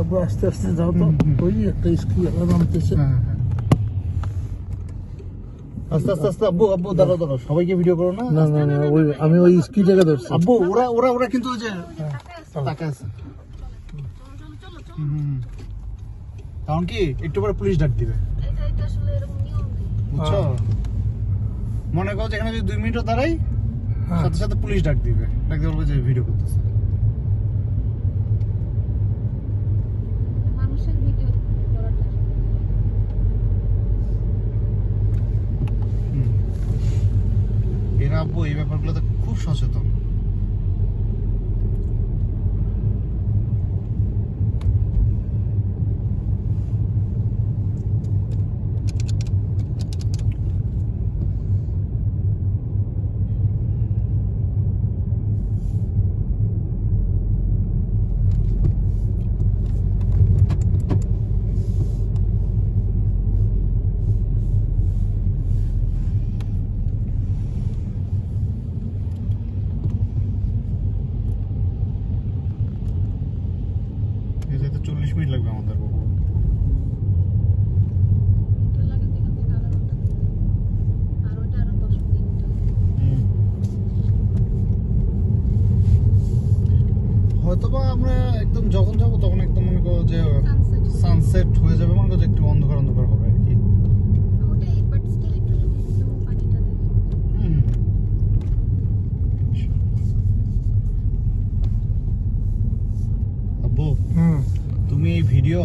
আব্বু আস্তে আস্তে যাও তো, ওই একটা স্কুল নামতেছে। আস্তে আস্তে আস্তে। আব্বু আব্বু দাঁড়াও দাঁড়াও, সবাইকে ভিডিও করো না। না না না, ওই আমি ওই স্কি জায়গা ধরছি। আব্বু ওরা ওরা ওরা কিন্তু ওই যে তাকে আছে। কারণ কি একটু পরে পুলিশ ডাক দিবে, বুঝছো? মনে করো যেখানে যদি 2 মিনিটও দাঁড়াই, সাথে সাথে পুলিশ ডাক দিবে, ডাক দিয়ে বলবে যে ভিডিও করতেছে। এরা আব্বু এই ব্যাপারগুলোতে খুব সচেতন। এতে 40 মিনিট লাগবে আমাদের বাবু। হয়তোবা আমরা একদম যখন যাবো তখন একদম মনে করো যে সানসেট হয়ে যাবে, মনে করো যে একটু অন্ধকার অন্ধকার হবে আর কি। আব্বু তুমি এই ভিডিও